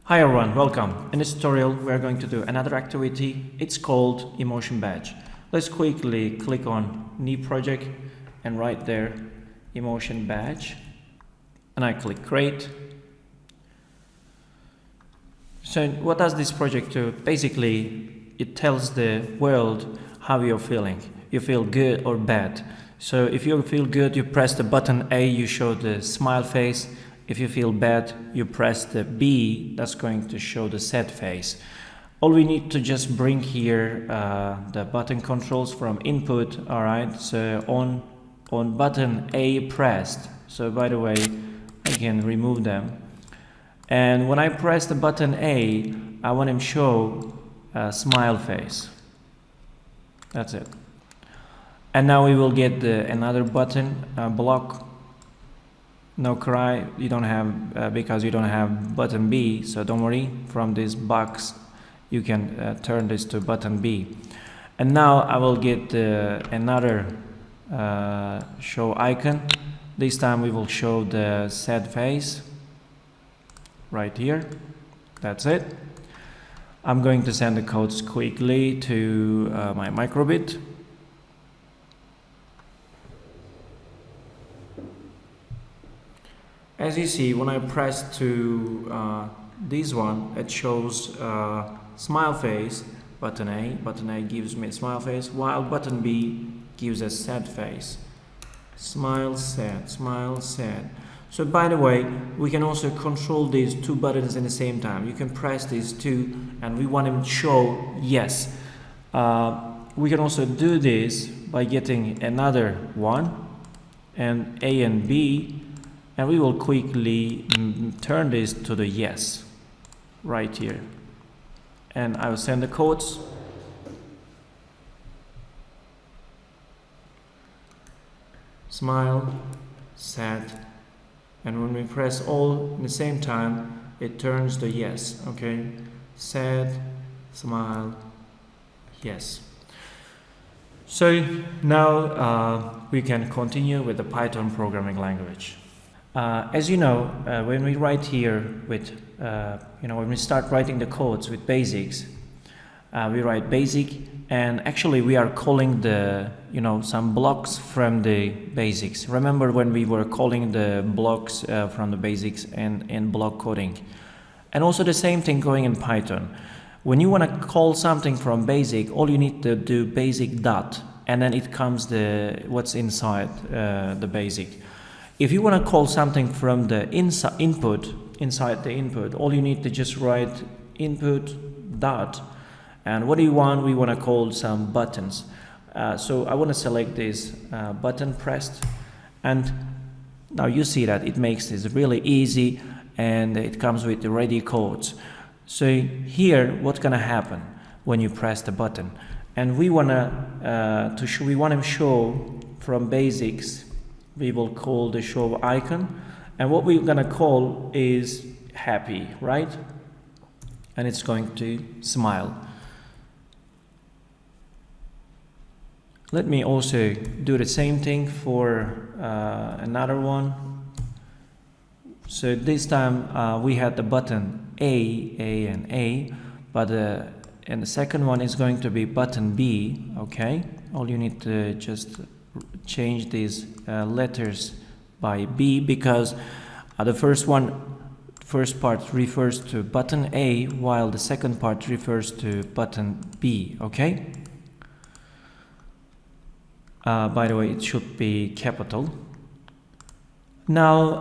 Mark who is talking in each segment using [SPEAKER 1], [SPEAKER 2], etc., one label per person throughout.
[SPEAKER 1] Hi everyone, welcome. In this tutorial we are going to do another activity. It's called emotion badge. Let's quickly click on new project and right there emotion badge, and I click create. So what does this project do? Basically it tells the world how you're feeling. You feel good or bad. So if you feel good, you press the button A, you show the smile face. If you feel bad, you press the B, that's going to show the sad face. All we need to just bring here the button controls from input. All right, so on button A pressed, so by the way I can remove them, and when I press the button A, I want him to show a smile face. That's it. And now we will get another button, block. No cry, you don't have because you don't have button B, so don't worry. From this box you can turn this to button B. And now I will get another show icon. This time we will show the sad face right here. That's it. I'm going to send the codes quickly to my microbit. As you see, when I press to this one, it shows smile face, button A. Button A gives me a smile face, while button B gives a sad face. Smile, sad, smile, sad. So by the way, we can also control these two buttons at the same time. You can press these two and we want them to show yes. We can also do this by getting another one and A and B. And we will quickly turn this to the yes right here. And I will send the codes. Smile, sad. And when we press all at the same time, it turns to yes. Okay? Sad, smile, yes. So now we can continue with the Python programming language. As you know, when we write here with, when we start writing the codes with basics, we write basic, and actually we are calling the, some blocks from the basics. Remember when we were calling the blocks from the basics and in block coding? And also the same thing going in Python. When you want to call something from basic, all you need to do basic dot, and then it comes what's inside the basic. If you want to call something from the inside the input, all you need to just write input dot. And what do you want? We want to call some buttons. So I want to select this button pressed. And now you see that it makes this really easy and it comes with the ready codes. So here, what's going to happen when you press the button? And we want to show from basics. We will call the show icon, and what we're gonna call is happy, right? And it's going to smile. Let me also do the same thing for another one. So this time we had the button A, and A, but and the second one is going to be button B. Okay, all you need to just change these letters by B, because the first part refers to button A, while the second part refers to button B. Okay, by the way, it should be capital. Now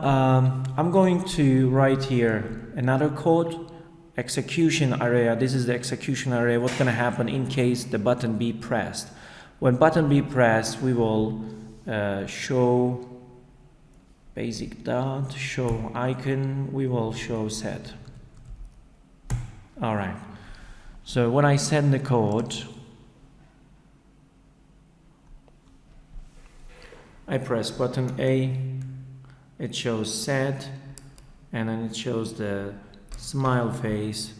[SPEAKER 1] I'm going to write here another code, execution area. This is the execution area. What's going to happen in case the button B pressed? When button B pressed, we will show basic dot, show icon, we will show set. Alright, so when I send the code, I press button A, it shows set, and then it shows the smile face.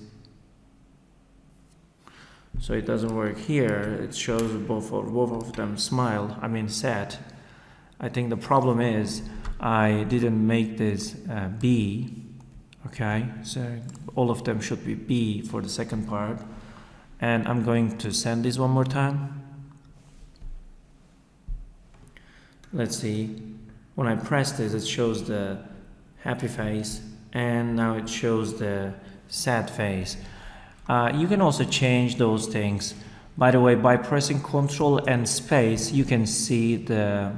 [SPEAKER 1] So it doesn't work here. It shows both of them smile, sad. I think the problem is I didn't make this B. Okay, so all of them should be B for the second part. And I'm going to send this one more time. Let's see. When I press this, it shows the happy face, and now it shows the sad face. You can also change those things. By the way, by pressing Ctrl and space, you can see the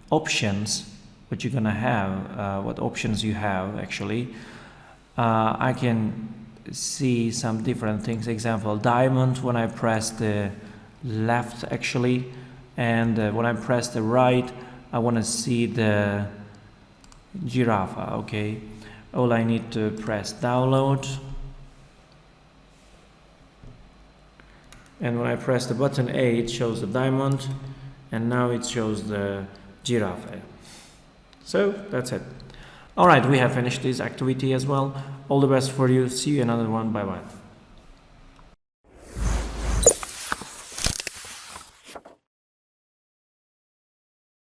[SPEAKER 1] options, what you're gonna have, what options you have actually. I can see some different things. Example, diamond when I press the left actually, and when I press the right, I want to see the giraffe. Okay, all I need to press download, and when I press the button A, it shows the diamond, and now it shows the giraffe. So that's it. Alright, we have finished this activity as well. All the best for you. See you in another one. Bye bye.